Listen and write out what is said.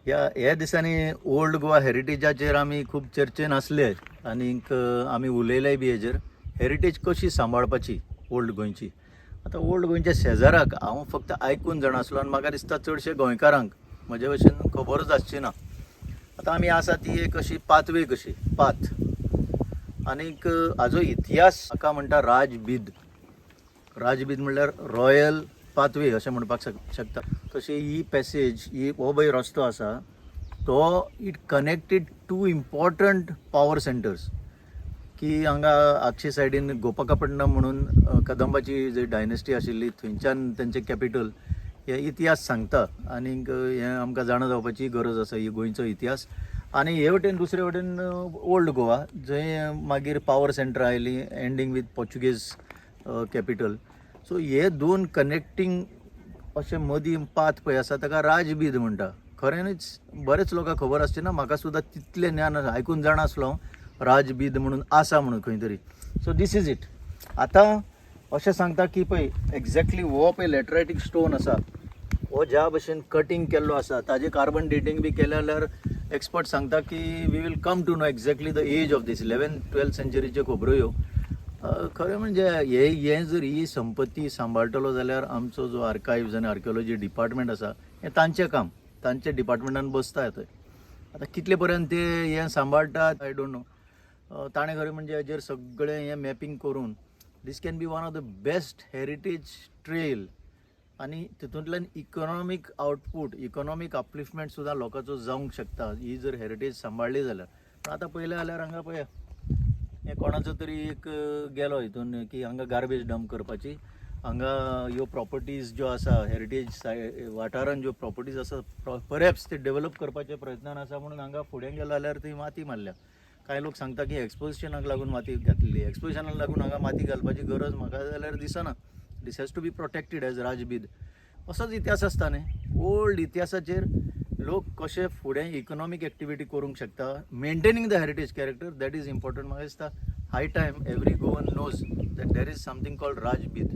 ह्या दिसांनी ओल्ड गोवा हेरिटेजाचेर आमी खूब चर्चेन आसले आनीक आमी उलयलेय बी हेजेर हेरिटेज कशी सांबाळपाची ओल्ड गोंयची. आतां ओल्ड गोंयच्या शेजाराक हांव फक्त आयकून जाणा आसलो आनी म्हाका दिसता चडशे गोंयकारांक म्हजे भशेन खबरच आसची ना. आतां आमी आसा ती एक अशी पाथवे कशी पाथ आनीक हाजो इतिहास हाका म्हणटा राजबीद. राजबीद म्हणल्यार रॉयल पाथवे अशें म्हणपाक शकता. तशी ही पॅसेज हो पळय रस्तो आसा तो it connected to important power centers की हांगा आगचे सायडीन गोपाकापण्णम म्हणून कदंबाची जी डायनेस्टी आशिल्ली थंयच्यान तेंचें कॅपिटल हे इतिहास सांगता. आनीक हें आमकां जाणा जावपाची गरज आसा ही गोंयचो इतिहास. आनी हे वटेन दुसरे वटेन ओल्ड गोवा जंय मागीर power centre oily ending with Portuguese capital. So हे दोन कनेक्टींग अशें मदीं पाथ पळय आसा ताका राजबीद म्हणटा. खऱ्यांनीच बरेच लोकांक खबर आसची ना, म्हाका सुद्दां तितलें ज्ञान आयकून जाणा आसलो राजबीद म्हणून आसा म्हणून खंय तरी. So this is it. आतां अशें सांगता की पळय एक्झॅक्टली हो पळय लॅटरायटीक स्टोन आसा हो ज्या भशेन कटींग केल्लो आसा ताजें कार्बन डेटींग बी केलें जाल्यार एक्सपर्ट सांगता की we will come to know exactly the age of these 11th-12th सेंचुरीच्यो खबरो ह्यो. खरें म्हणजे हे जर ही संपत्ती सांबाळटलो जाल्यार आमचो जो आर्कायव्ज आनी आर्किओलॉजी डिपार्टमेंट आसा हें तांचें काम, तांच्या डिपार्टमेंटान बसता थंय. आतां कितले पर्यंत ते हें सांबाळटात आय डोंट नो. ताणें खरें म्हणजे हेजेर सगळें हें मॅपींग करून this can be one of the best heritage trail आनी तितूंतल्यान इकॉनॉमीक आउटपूट इकॉनॉमीक अपलिफ्टमेंट सुद्दां लोकांचो जावंक शकता ही जर हेरिटेज सांबाळली जाल्यार. पण आतां पयलें जाल्यार हांगा पळया हें कोणाचो तरी एक गेलो हितून की हांगा गार्बेज डंप करपाची. हांगा ह्यो प्रॉपर्टीज ज्यो आसा हेरिटेज वाठारान ज्यो प्रॉपर्टीज आसा परहॅप्स ते डेवलप करपाच्या प्रयत्नान आसा म्हणून हांगा फुडें गेलो जाल्यार थंय माती मारल्या. कांय लोक सांगता की एक्सपोजिशनाक लागून माती घातलेली. एक्सपोजिशनाक लागून हांगा माती घालपाची गरज म्हाका जाल्यार दिसना. This has to be protected as Rajbid. असोच इतिहास आसता न्ही. ओल्ड इतिहासाचेर लोक कशे फुडें इकॉनॉमीक एक्टिविटी करूंक शकता maintaining the heritage character that is important. म्हाका दिसता high time every Goan knows that there is something called राजबीद.